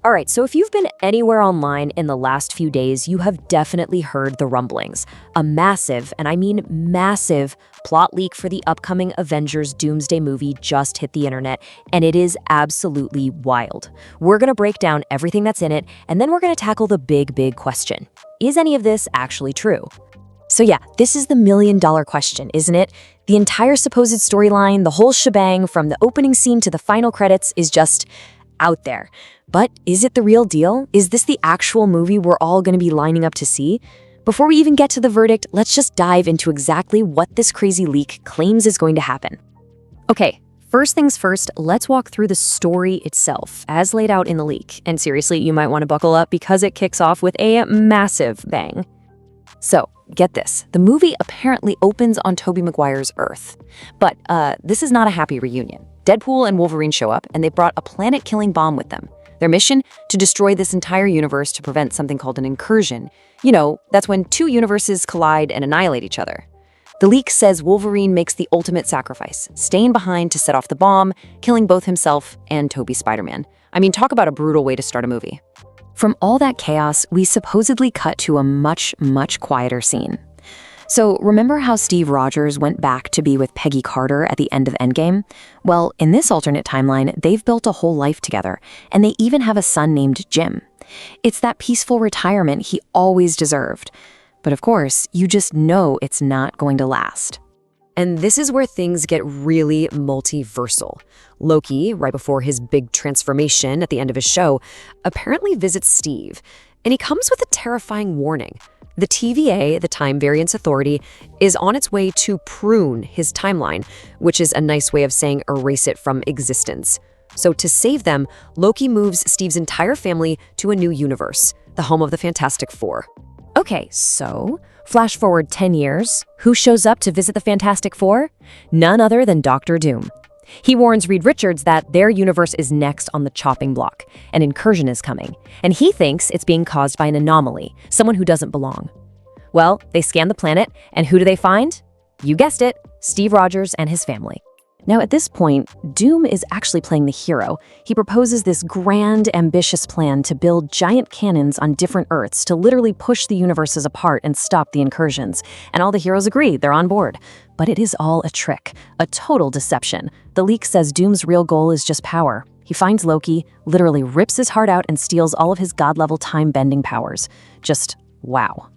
All right, so if you've been anywhere online in the last few days, you have definitely heard the rumblings. A massive, and I mean massive, plot leak for the upcoming Avengers Doomsday movie just hit the internet, and it is absolutely wild. We're gonna break down everything that's in it, and then we're gonna tackle the big question. Is any of this actually true? So yeah, this is the million-dollar question, isn't it? The entire supposed storyline, the whole shebang, from the opening scene to the final credits, is just out there. But is it the real deal? Is this the actual movie we're all going to be lining up to see? Before we even get to the verdict, let's just dive into exactly what this crazy leak claims is going to happen. Okay, first things first, let's walk through the story itself, as laid out in the leak. And seriously, you might want to buckle up because it kicks off with a massive bang. So, get this, the movie apparently opens on Tobey Maguire's Earth. But this is not a happy reunion. Deadpool and Wolverine show up, and they brought a planet-killing bomb with them. Their mission? To destroy this entire universe to prevent something called an incursion. You know, that's when two universes collide and annihilate each other. The leak says Wolverine makes the ultimate sacrifice, staying behind to set off the bomb, killing both himself and Tobey Spider-Man. I mean, talk about a brutal way to start a movie. From all that chaos, we supposedly cut to a much quieter scene. So remember how Steve Rogers went back to be with Peggy Carter at the end of Endgame? Well, in this alternate timeline, they've built a whole life together, and they even have a son named Jim. It's that peaceful retirement he always deserved. But of course, you just know it's not going to last. And this is where things get really multiversal. Loki, right before his big transformation at the end of his show, apparently visits Steve, and he comes with a terrifying warning. The TVA, the Time Variance Authority, is on its way to prune his timeline, which is a nice way of saying erase it from existence. So to save them, Loki moves Steve's entire family to a new universe, the home of the Fantastic Four. Okay, so flash forward 10 years, who shows up to visit the Fantastic Four? None other than Dr. Doom. He warns Reed Richards that their universe is next on the chopping block. An incursion is coming, and he thinks it's being caused by an anomaly, someone who doesn't belong. Well, they scan the planet, and who do they find? You guessed it, Steve Rogers and his family. Now at this point, Doom is actually playing the hero. He proposes this grand, ambitious plan to build giant cannons on different Earths to literally push the universes apart and stop the incursions. And all the heroes agree, they're on board. But it is all a trick, a total deception. The leak says Doom's real goal is just power. He finds Loki, literally rips his heart out and steals all of his god-level time-bending powers. Just wow.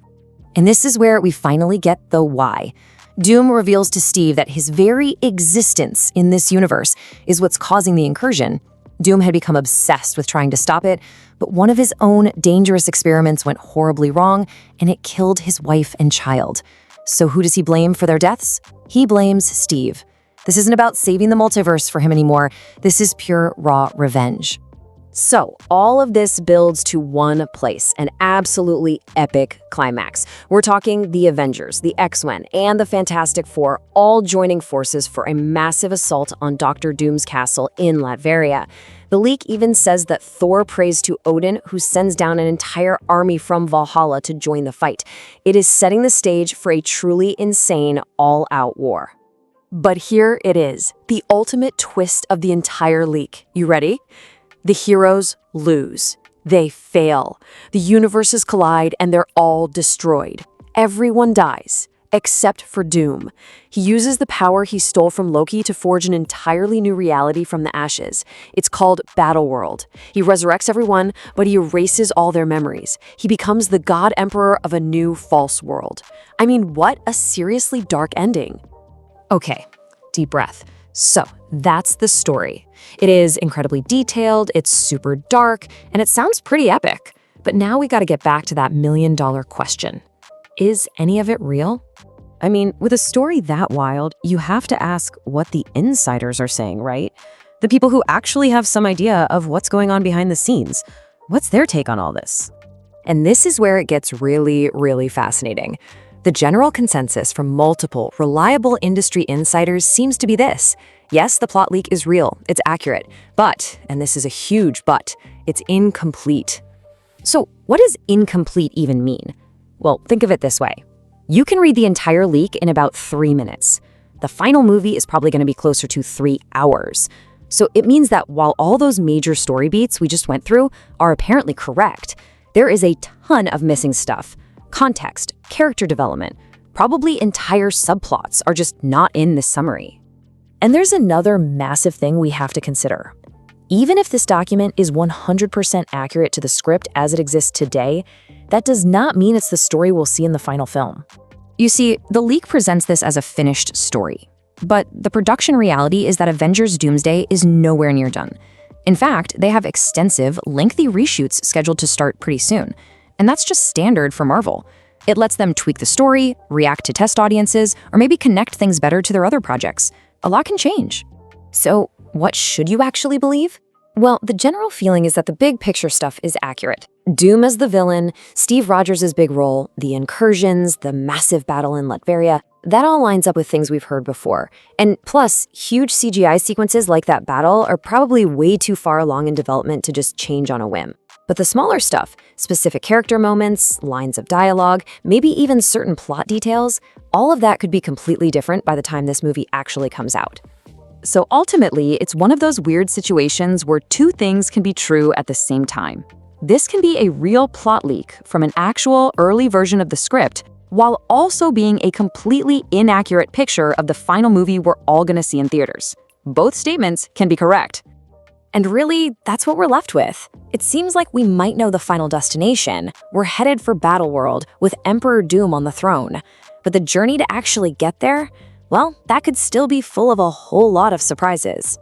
And this is where we finally get the why. Doom reveals to Steve that his very existence in this universe is what's causing the incursion. Doom had become obsessed with trying to stop it, but one of his own dangerous experiments went horribly wrong, and it killed his wife and child. So who does he blame for their deaths? He blames Steve. This isn't about saving the multiverse for him anymore. This is pure, raw revenge. So, all of this builds to one place, an absolutely epic climax. We're talking the Avengers, the X-Men, and the Fantastic Four all joining forces for a massive assault on Dr. Doom's castle in Latveria. The leak even says that Thor prays to Odin, who sends down an entire army from Valhalla to join the fight. It is setting the stage for a truly insane, all-out war. But here it is, the ultimate twist of the entire leak. You ready? The heroes lose. They fail. The universes collide and they're all destroyed. Everyone dies, except for Doom. He uses the power he stole from Loki to forge an entirely new reality from the ashes. It's called Battleworld. He resurrects everyone, but he erases all their memories. He becomes the God Emperor of a new false world. I mean, what a seriously dark ending. Okay, deep breath. So, that's the story. It is incredibly detailed, it's super dark, and it sounds pretty epic. But now we gotta get back to that million-dollar question. Is any of it real? I mean, with a story that wild, you have to ask what the insiders are saying, right? The people who actually have some idea of what's going on behind the scenes. What's their take on all this? And this is where it gets really fascinating. The general consensus from multiple, reliable industry insiders seems to be this. Yes, the plot leak is real, it's accurate, but, and this is a huge but, it's incomplete. So what does incomplete even mean? Well, think of it this way. You can read the entire leak in about 3 minutes. The final movie is probably going to be closer to 3 hours. So it means that while all those major story beats we just went through are apparently correct, there is a ton of missing stuff. Context, character development, probably entire subplots are just not in this summary. And there's another massive thing we have to consider. Even if this document is 100% accurate to the script as it exists today, that does not mean it's the story we'll see in the final film. You see, the leak presents this as a finished story. But the production reality is that Avengers Doomsday is nowhere near done. In fact, they have extensive, lengthy reshoots scheduled to start pretty soon. And that's just standard for Marvel. It lets them tweak the story, react to test audiences, or maybe connect things better to their other projects. A lot can change. So, what should you actually believe? Well, the general feeling is that the big picture stuff is accurate. Doom as the villain, Steve Rogers' big role, the incursions, the massive battle in Latveria, that all lines up with things we've heard before. And plus, huge CGI sequences like that battle are probably way too far along in development to just change on a whim. But the smaller stuff, specific character moments, lines of dialogue, maybe even certain plot details, all of that could be completely different by the time this movie actually comes out. So ultimately, it's one of those weird situations where two things can be true at the same time. This can be a real plot leak from an actual early version of the script, while also being a completely inaccurate picture of the final movie we're all gonna see in theaters. Both statements can be correct. And really, that's what we're left with. It seems like we might know the final destination. We're headed for Battleworld with Emperor Doom on the throne. But the journey to actually get there, well, that could still be full of a whole lot of surprises.